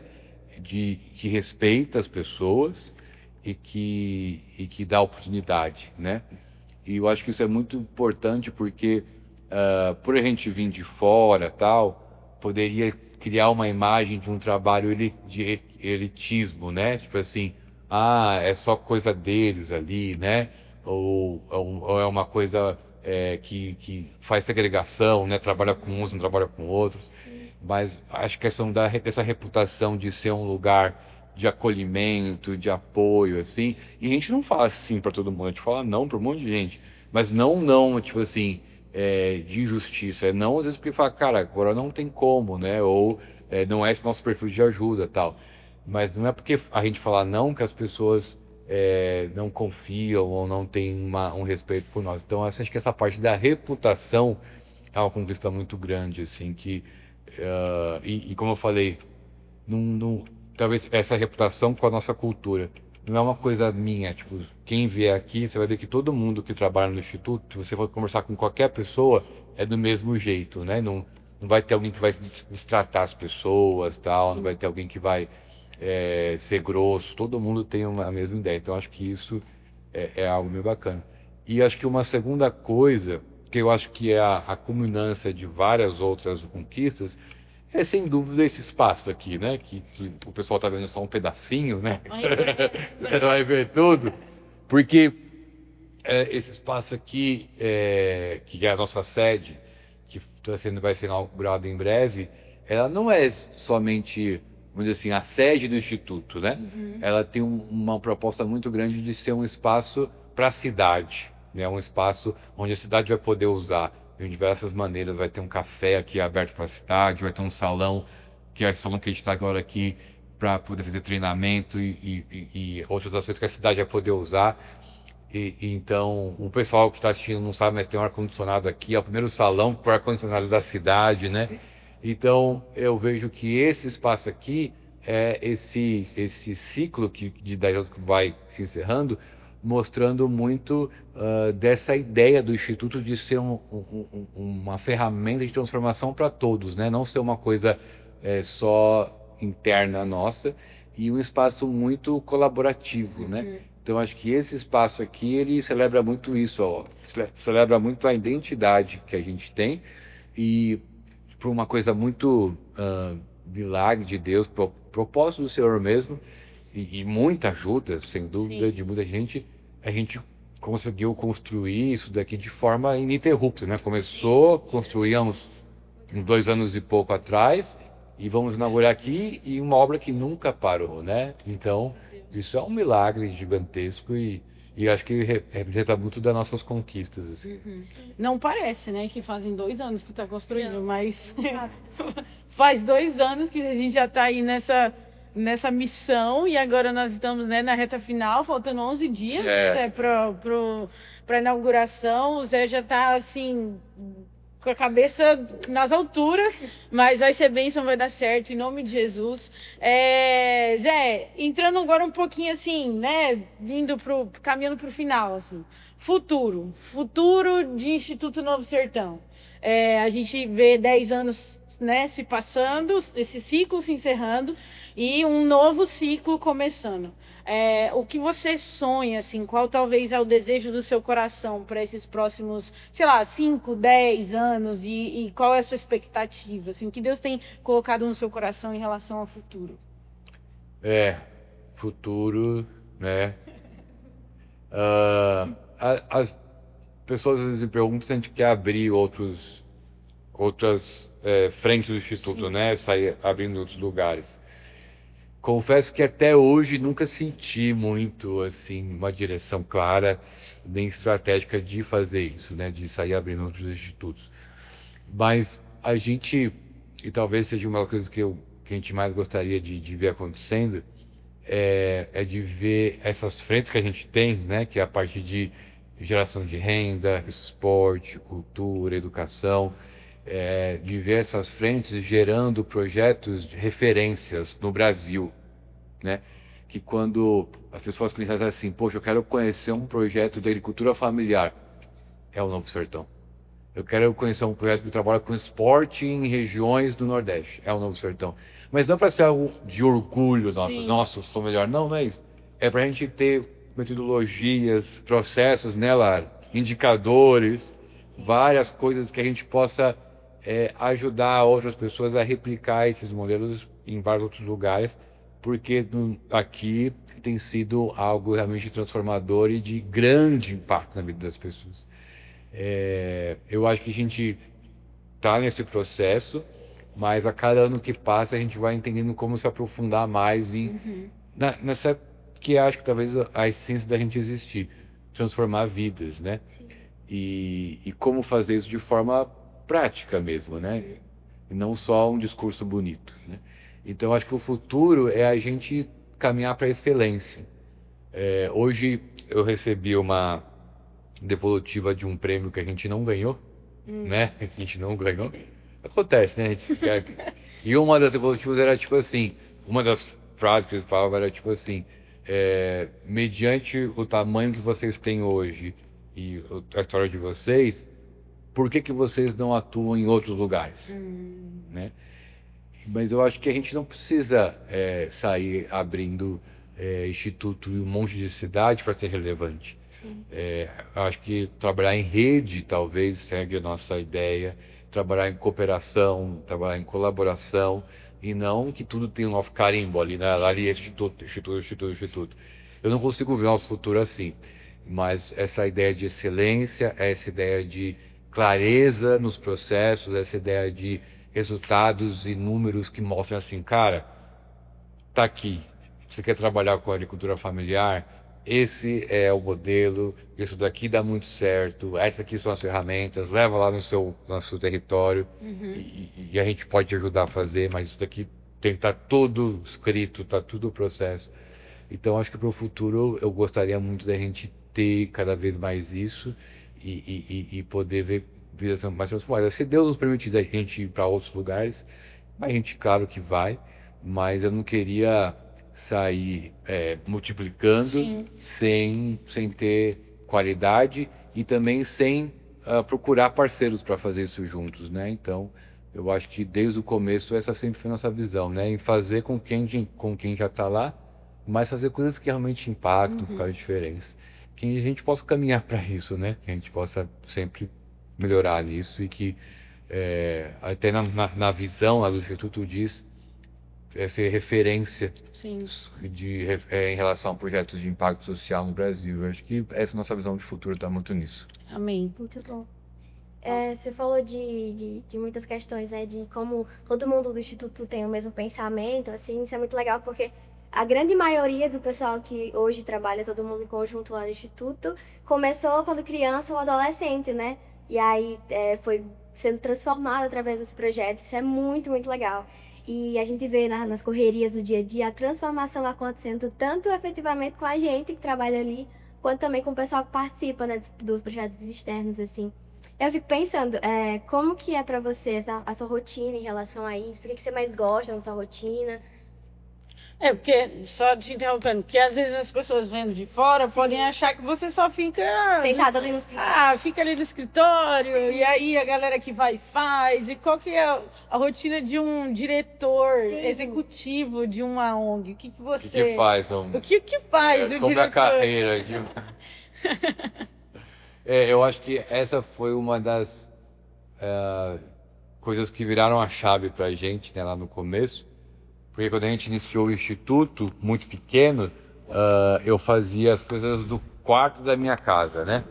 que respeita as pessoas e que dá oportunidade, né? E eu acho que isso é muito importante porque, por a gente vir de fora, tal, poderia criar uma imagem de um trabalho de elitismo, né? Tipo assim, é só coisa deles ali, né? Ou é uma coisa que faz segregação, né? Trabalha com uns, não trabalha com outros. Mas acho que a questão dessa reputação de ser um lugar de acolhimento, de apoio, assim. E a gente não fala assim para todo mundo, a gente fala não para um monte de gente. Mas não, tipo assim, de injustiça. É não, às vezes, porque fala, cara, agora não tem como, né? Ou não é esse nosso perfil de ajuda, tal. Mas não é porque a gente fala não que as pessoas não confiam ou não têm um respeito por nós. Então, acho que essa parte da reputação é uma conquista muito grande, assim, e como eu falei, talvez essa reputação com a nossa cultura não é uma coisa minha, tipo, quem vier aqui, você vai ver que todo mundo que trabalha no Instituto, se você for conversar com qualquer pessoa, é do mesmo jeito, né? Não vai ter alguém que vai destratar as pessoas, tal, não vai ter alguém que vai ser grosso, todo mundo tem a mesma ideia, então acho que isso é algo meio bacana. E acho que uma segunda coisa, que eu acho que é a culminância de várias outras conquistas, é sem dúvida esse espaço aqui, né? Que o pessoal tá vendo só um pedacinho, né? Não vai ver tudo. Porque esse espaço aqui, que é a nossa sede, que vai ser inaugurada em breve, ela não é somente, vamos dizer assim, a sede do Instituto, né? Ela tem uma proposta muito grande de ser um espaço para a cidade, né? Um espaço onde a cidade vai poder usar de diversas maneiras. Vai ter um café aqui aberto para a cidade, vai ter um salão, que é o salão que a gente está agora aqui, para poder fazer treinamento e outras ações que a cidade vai poder usar. Então, o pessoal que está assistindo não sabe, mas tem um ar-condicionado aqui, é o primeiro salão com ar-condicionado da cidade, né? Então, eu vejo que esse espaço aqui é esse ciclo de 10 anos que vai se encerrando, mostrando muito dessa ideia do Instituto de ser uma ferramenta de transformação para todos, né? Não ser uma coisa só interna nossa, e um espaço muito colaborativo, né? Então acho que esse espaço aqui, ele celebra muito isso, ó, celebra muito a identidade que a gente tem, e por uma coisa muito milagre de Deus, propósito do Senhor mesmo, e muita ajuda, sem dúvida, de muita gente, a gente conseguiu construir isso daqui de forma ininterrupta, né? Construíamos 2 anos e pouco atrás, e vamos inaugurar aqui, e uma obra que nunca parou, né? Então, isso é um milagre gigantesco, e acho que representa muito das nossas conquistas, assim. Não parece, né, que fazem 2 anos que está construindo, mas faz 2 anos que a gente já está aí nessa missão, e agora nós estamos, né, na reta final, faltando 11 dias para a inauguração. O Zé já está assim, com a cabeça nas alturas, mas vai ser bênção, vai dar certo, em nome de Jesus. Zé, entrando agora um pouquinho assim, né, caminhando para o final, assim, futuro de Instituto Novo Sertão. A gente vê 10 anos, né, se passando, esse ciclo se encerrando e um novo ciclo começando. O que você sonha, assim, qual talvez é o desejo do seu coração para esses próximos, sei lá, 5, 10 anos, e qual é a sua expectativa, assim, o que Deus tem colocado no seu coração em relação ao futuro? Futuro, né? As pessoas às vezes me perguntam se a gente quer abrir outras frentes do Instituto, né? Sair abrindo outros lugares. Confesso que até hoje nunca senti muito, assim, uma direção clara nem estratégica de fazer isso, né? De sair abrindo outros institutos. Mas a gente, e talvez seja uma coisa que a gente mais gostaria de ver acontecendo, é de ver essas frentes que a gente tem, né? Que é a parte de geração de renda, esporte, cultura, educação, de ver essas frentes gerando projetos de referências no Brasil, né? Que quando as pessoas pensam assim, poxa, eu quero conhecer um projeto de agricultura familiar, é o Novo Sertão. Eu quero conhecer um projeto que trabalha com esporte em regiões do Nordeste, é o Novo Sertão. Mas não para ser algo de orgulho nossa, eu sou melhor, não é isso. É para a gente ter metodologias, processos, né, Lara? Indicadores, várias coisas que a gente possa ajudar outras pessoas a replicar esses modelos em vários outros lugares, porque aqui tem sido algo realmente transformador e de grande impacto na vida das pessoas. Eu acho que a gente está nesse processo, mas a cada ano que passa a gente vai entendendo como se aprofundar mais nessa que acho que talvez a essência da gente existir, transformar vidas, né? Sim. E como fazer isso de forma prática mesmo, né? E não só um discurso bonito, né? Então acho que o futuro é a gente caminhar para a excelência. Hoje eu recebi uma devolutiva de um prêmio que a gente não ganhou, né? Que a gente não ganhou. Acontece, né? E uma das devolutivas era tipo assim, uma das frases que eles falavam era tipo assim, mediante o tamanho que vocês têm hoje e a história de vocês, por que vocês não atuam em outros lugares, né? Mas eu acho que a gente não precisa sair abrindo instituto em um monte de cidade para ser relevante. Eu acho que trabalhar em rede talvez seja a nossa ideia, trabalhar em cooperação, trabalhar em colaboração, e não que tudo tem o nosso carimbo ali, né? Ali é instituto. Eu não consigo ver o nosso futuro assim, mas essa ideia de excelência, essa ideia de clareza nos processos, essa ideia de resultados e números que mostram assim, cara, tá aqui, você quer trabalhar com a agricultura familiar, esse é o modelo, isso daqui dá muito certo, essas aqui são as ferramentas, leva lá no seu território e a gente pode te ajudar a fazer, mas isso daqui tem que estar tudo escrito, está tudo o processo. Então acho que para o futuro eu gostaria muito da gente ter cada vez mais isso e poder ver vidas mais transformadas. Se Deus nos permitir a gente ir para outros lugares, a gente claro que vai, mas eu não queria sair multiplicando sem ter qualidade e também sem procurar parceiros para fazer isso juntos, né? Então, eu acho que desde o começo essa sempre foi a nossa visão, né? Em fazer com quem já está lá, mas fazer coisas que realmente impactam, que fazem diferença. Que a gente possa caminhar para isso, né? Que a gente possa sempre melhorar nisso e que até na visão lá do Instituto diz ser referência em relação a projetos de impacto social no Brasil. Eu acho que essa nossa visão de futuro está muito nisso. Amém. Muito bom. Você falou de muitas questões, né? De como todo mundo do Instituto tem o mesmo pensamento, assim, isso é muito legal porque a grande maioria do pessoal que hoje trabalha, todo mundo em conjunto lá no Instituto, começou quando criança ou adolescente, né? E aí foi sendo transformado através dos projetos, isso é muito, muito legal. E a gente vê nas correrias do dia a dia a transformação acontecendo tanto efetivamente com a gente que trabalha ali, quanto também com o pessoal que participa, né, dos projetos externos, assim. Eu fico pensando, como que é pra você a sua rotina em relação a isso? O que você mais gosta na sua rotina? Porque, só te interrompendo, porque às vezes as pessoas vendo de fora podem achar que você só fica... Sentada ali no escritório. Fica ali no escritório, e aí a galera que vai e faz. E qual que é a rotina de um diretor executivo de uma ONG? O que você... O que faz? O que faz o como diretor? a carreira. Eu acho que essa foi uma das coisas que viraram a chave pra gente, né, lá no começo. Porque quando a gente iniciou o Instituto, muito pequeno, eu fazia as coisas do quarto da minha casa, né?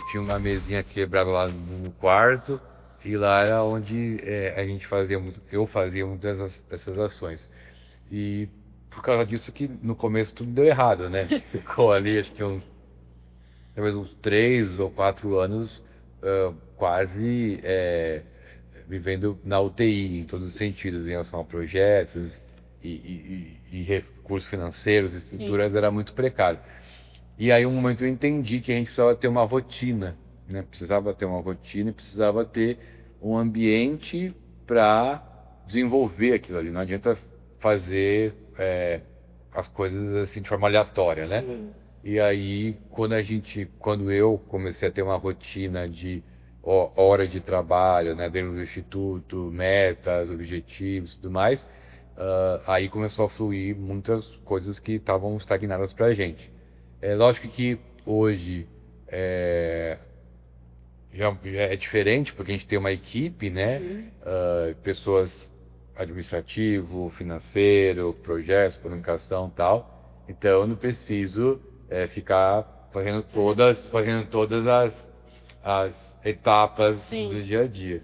Tinha uma mesinha quebrada lá no quarto e lá era onde eu fazia muitas dessas ações. E por causa disso que no começo tudo deu errado, né? Ficou ali, acho que talvez uns 3 ou 4 anos quase vivendo na UTI, em todos os sentidos, em relação a projetos e recursos financeiros, estruturas, era muito precário. E aí, um momento, eu entendi que a gente precisava ter uma rotina, né? Precisava ter uma rotina e precisava ter um ambiente para desenvolver aquilo ali. Não adianta fazer as coisas assim de forma aleatória, né? E aí, quando eu comecei a ter uma rotina de hora de trabalho, né, dentro do instituto, metas, objetivos, tudo mais, aí começou a fluir muitas coisas que estavam estagnadas para a gente. É lógico que hoje já é diferente, porque a gente tem uma equipe, né? Pessoas administrativo, financeiro, projetos, comunicação e tal. Então eu não preciso ficar fazendo todas as etapas do dia a dia,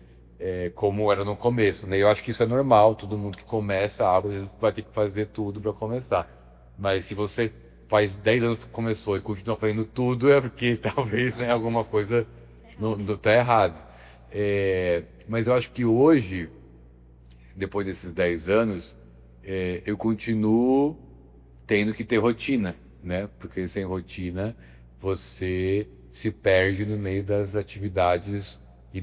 como era no começo, né? Eu acho que isso é normal, todo mundo que começa algo, às vezes vai ter que fazer tudo para começar. Mas se você faz 10 anos que começou e continua fazendo tudo, é porque talvez, né, alguma coisa não tá errado. Mas eu acho que hoje, depois desses 10 anos, eu continuo tendo que ter rotina, né? Porque sem rotina você se perde no meio das atividades e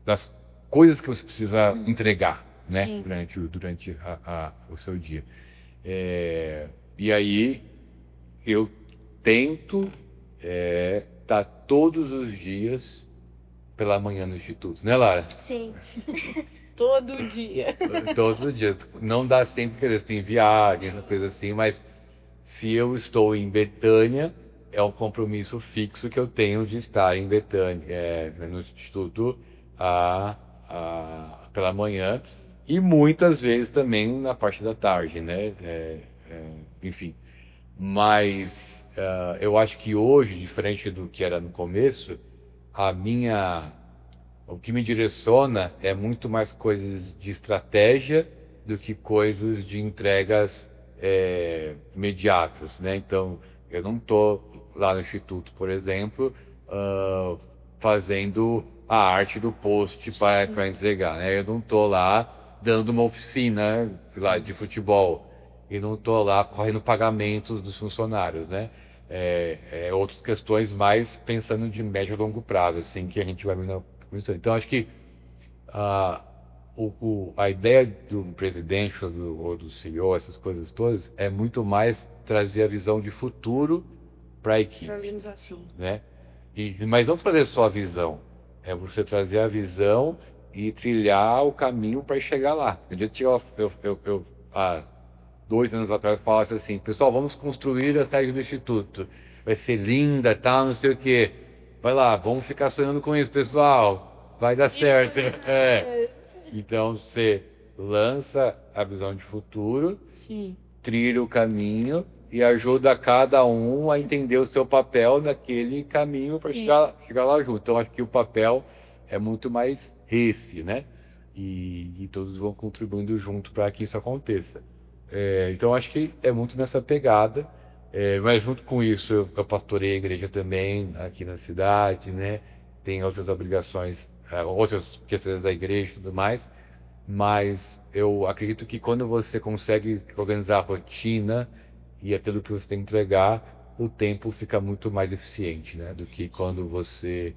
das coisas que você precisa entregar, né? Durante o seu dia. E aí eu tento estar todos os dias pela manhã no instituto, né, Lara? Sim. Todo dia. Todos os dias. Não dá sempre, quer dizer, tem viagens, coisa assim, mas se eu estou em Betânia, é um compromisso fixo que eu tenho de estar em Betânia, no instituto pela manhã, e muitas vezes também na parte da tarde, né? Enfim. Mas eu acho que hoje, diferente do que era no começo, o que me direciona é muito mais coisas de estratégia do que coisas de entregas imediatas, né? Então, eu não estou lá no Instituto, por exemplo, fazendo a arte do post para entregar, né? Eu não estou lá dando uma oficina lá de futebol e não estou lá correndo pagamentos dos funcionários, né? Outras questões mais pensando de médio e longo prazo, assim, que a gente vai vendo. Então, acho que a ideia do presidente ou do CEO, essas coisas todas, é muito mais trazer a visão de futuro para a equipe. Organização. Né? Mas não fazer só a visão, é você trazer a visão e trilhar o caminho para chegar lá. No dia que eu há 2 anos atrás, falasse assim: pessoal, vamos construir a sede do Instituto. Vai ser linda, tal, não sei o quê. Vai lá, vamos ficar sonhando com isso, pessoal. Vai dar certo. Então, você lança a visão de futuro, trilha o caminho e ajuda cada um a entender o seu papel naquele caminho para chegar lá junto. Então, acho que o papel é muito mais esse, né? E todos vão contribuindo junto para que isso aconteça. Então, acho que é muito nessa pegada. Mas junto com isso, eu pastorei a igreja também aqui na cidade, né? Tem outras obrigações, outras questões da igreja e tudo mais. Mas eu acredito que quando você consegue organizar a rotina e aquilo que você tem que entregar, o tempo fica muito mais eficiente, né? Do que quando você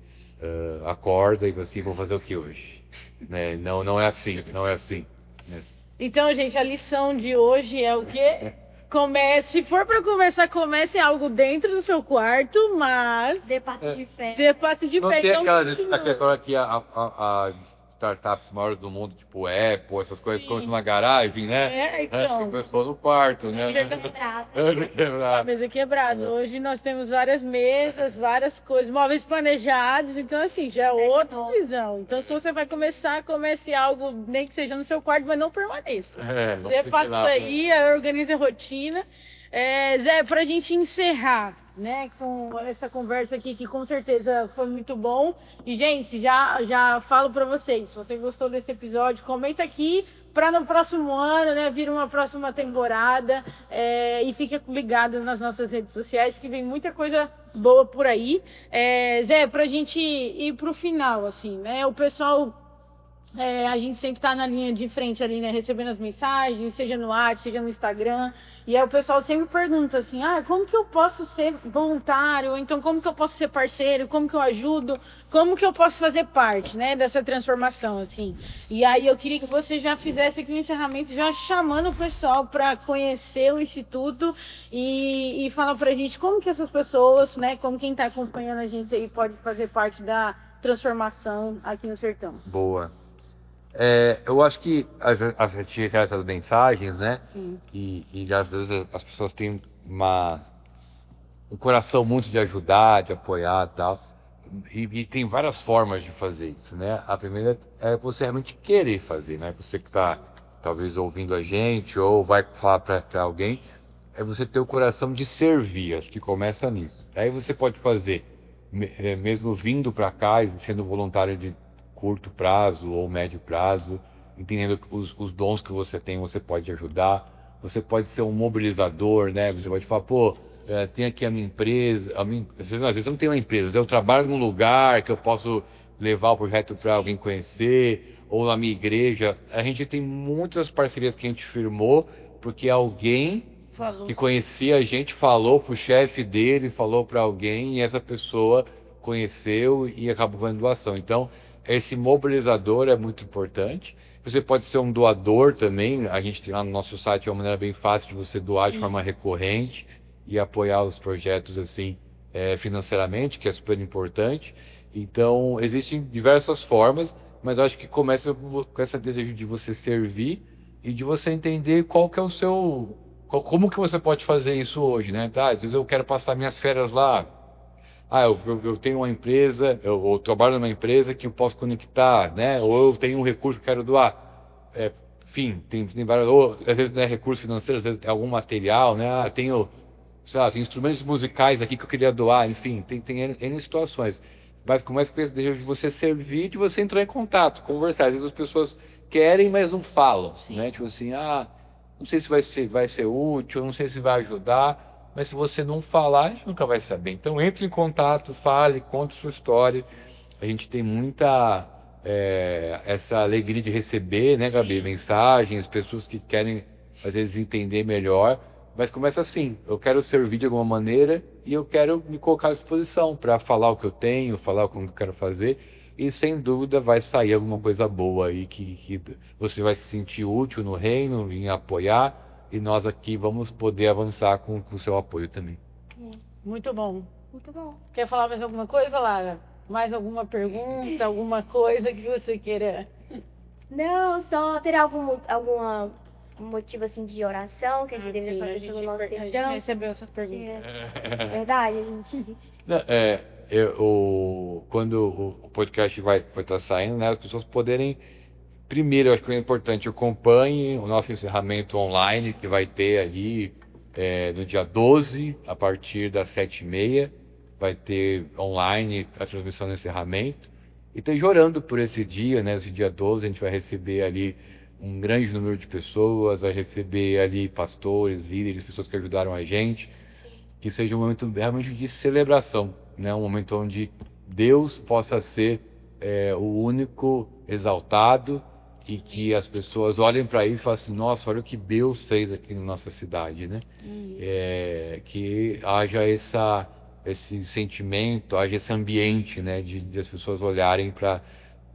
acorda e você vou fazer o que hoje? Né? Não é assim, não é assim. Né? Então, gente, a lição de hoje é o quê? Se for para começar, comece algo dentro do seu quarto, mas... Dê passo de fé. Dê passo de Não fé. tem Então, aquela que as startups maiores do mundo, tipo Apple, essas coisas, ficam numa garagem, né? Então. Pessoas no quarto, né? A mesa quebrada. Hoje nós temos várias mesas, várias coisas, móveis planejados, então assim, já é outra visão. Então se você vai começar, comece algo, nem que seja no seu quarto, mas não permaneça. Você passa aí, organize a rotina. Zé, pra gente encerrar, né, com essa conversa aqui, que com certeza foi muito bom. E, gente, já falo pra vocês, se você gostou desse episódio, comenta aqui para no próximo ano, né, vir uma próxima temporada, e fique ligado nas nossas redes sociais, que vem muita coisa boa por aí. Zé, pra gente ir pro final, assim, né, o pessoal A gente sempre tá na linha de frente ali, né? Recebendo as mensagens, seja no WhatsApp, seja no Instagram. E aí o pessoal sempre pergunta assim, como que eu posso ser voluntário? Ou então, como que eu posso ser parceiro? Como que eu ajudo? Como que eu posso fazer parte, né? Dessa transformação, assim. E aí eu queria que você já fizesse aqui o encerramento, já chamando o pessoal para conhecer o Instituto e falar pra gente como que essas pessoas, né? Como quem tá acompanhando a gente aí pode fazer parte da transformação aqui no Sertão. Boa. Eu acho que as redes sociais, as mensagens, né? E às vezes as pessoas têm um coração muito de ajudar, de apoiar e tal. E tem várias formas de fazer isso, né? A primeira é você realmente querer fazer, né? Você que está talvez ouvindo a gente ou vai falar para alguém, é você ter o coração de servir, acho que começa nisso. Aí você pode fazer, mesmo vindo para cá, sendo voluntário de curto prazo ou médio prazo, entendendo que os dons que você tem, você pode ajudar. Você pode ser um mobilizador, né? Você pode falar, tem aqui a minha empresa. Às vezes eu não tenho uma empresa, mas eu trabalho num lugar que eu posso levar o projeto para alguém conhecer, ou na minha igreja. A gente tem muitas parcerias que a gente firmou, porque alguém que conhecia a gente falou pro chefe dele, falou para alguém, e essa pessoa conheceu e acabou fazendo doação. Então, esse mobilizador é muito importante. Você pode ser um doador também. A gente tem lá no nosso site uma maneira bem fácil de você doar de forma recorrente e apoiar os projetos assim financeiramente, que é super importante. Então, existem diversas formas, mas eu acho que começa com esse desejo de você servir e de você entender qual que é o seu... Como que você pode fazer isso hoje, né? Às vezes eu quero passar minhas férias lá. Eu tenho uma empresa, eu trabalho numa empresa que eu posso conectar, né? Ou eu tenho um recurso que eu quero doar. Enfim, tem várias... Ou às vezes não é recurso financeiro, às vezes é algum material, né? Tenho instrumentos musicais aqui que eu queria doar. Enfim, tem N situações. Mas começa com esse desejo de você servir, de você entrar em contato, conversar. Às vezes as pessoas querem, mas não falam, né? Tipo assim, não sei se vai ser útil, não sei se vai ajudar. Mas se você não falar, a gente nunca vai saber. Então entre em contato, fale, conte sua história. A gente tem muita essa alegria de receber, né, Gabi? Sim. Mensagens, pessoas que querem às vezes entender melhor. Mas começa assim, eu quero servir de alguma maneira e eu quero me colocar à disposição para falar o que eu tenho, falar o que eu quero fazer. E sem dúvida vai sair alguma coisa boa aí que você vai se sentir útil no reino, em apoiar. E nós aqui vamos poder avançar com o seu apoio também. Muito bom. Muito bom. Quer falar mais alguma coisa, Lara? Mais alguma pergunta, alguma coisa que você queira? Não, só ter algum motivo assim de oração que a gente deveria fazer pelo nosso sertão. A gente recebeu essas perguntas. Verdade, a gente... Quando o podcast vai estar saindo, né, as pessoas poderem... Primeiro, eu acho que é importante, acompanhe o nosso encerramento online, que vai ter ali no dia 12, a partir das 7h30. Vai ter online a transmissão do encerramento. E esteja orando por esse dia, né? Esse dia 12, a gente vai receber ali um grande número de pessoas, vai receber ali pastores, líderes, pessoas que ajudaram a gente. Que seja um momento realmente de celebração, né? Um momento onde Deus possa ser o único exaltado, e que as pessoas olhem para isso e falem assim, nossa, olha o que Deus fez aqui na nossa cidade, né? Que haja esse sentimento, haja esse ambiente, né? De as pessoas olharem para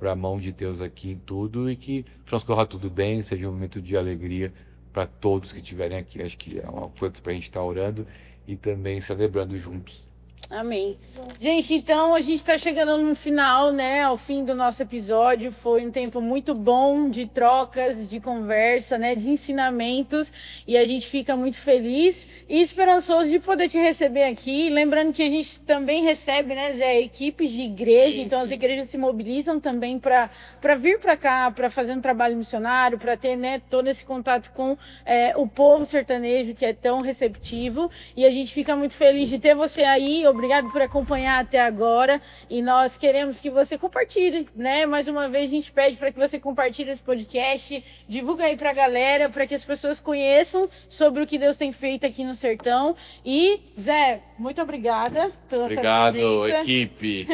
a mão de Deus aqui em tudo e que transcorra tudo bem, seja um momento de alegria para todos que estiverem aqui. Acho que é uma coisa para a gente estar orando e também celebrando juntos. Amém. Gente, então a gente está chegando no final, né? Ao fim do nosso episódio. Foi um tempo muito bom de trocas, de conversa, né? De ensinamentos. E a gente fica muito feliz e esperançoso de poder te receber aqui. Lembrando que a gente também recebe, né, Zé, equipes de igreja. Então as igrejas se mobilizam também para vir para cá, para fazer um trabalho missionário, para ter, né, todo esse contato com o povo sertanejo que é tão receptivo. E a gente fica muito feliz de ter você aí aí, obrigado por acompanhar até agora. E nós queremos que você compartilhe, né? Mais uma vez a gente pede para que você compartilhe esse podcast, divulga aí pra galera, para que as pessoas conheçam sobre o que Deus tem feito aqui no Sertão. E, Zé, muito obrigada pela sua presença. Equipe.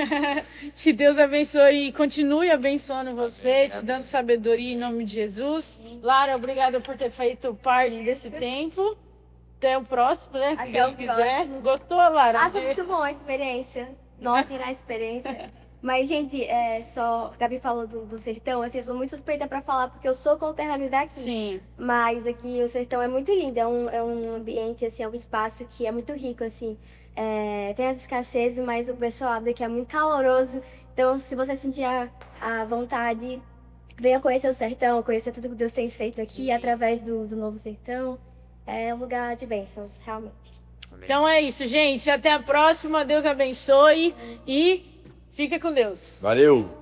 Que Deus abençoe e continue abençoando você, te dando sabedoria em nome de Jesus. Lara, obrigada por ter feito parte desse tempo. Até o próximo, né? Se Até Deus o quiser. Gostou, Lara? Foi muito bom a experiência. Nossa, irá a experiência. Mas, gente, a Gabi falou do sertão, assim, eu sou muito suspeita pra falar, porque eu sou conterrânea daqui. Sim. Mas aqui o sertão é muito lindo, é um ambiente, assim, é um espaço que é muito rico, assim. Tem as escassezes, mas o pessoal daqui é muito caloroso. Então, se você sentir a vontade, venha conhecer o sertão, conhecer tudo que Deus tem feito aqui através do Novo Sertão. É um lugar de bênçãos, realmente. Então é isso, gente. Até a próxima. Deus abençoe e fica com Deus. Valeu!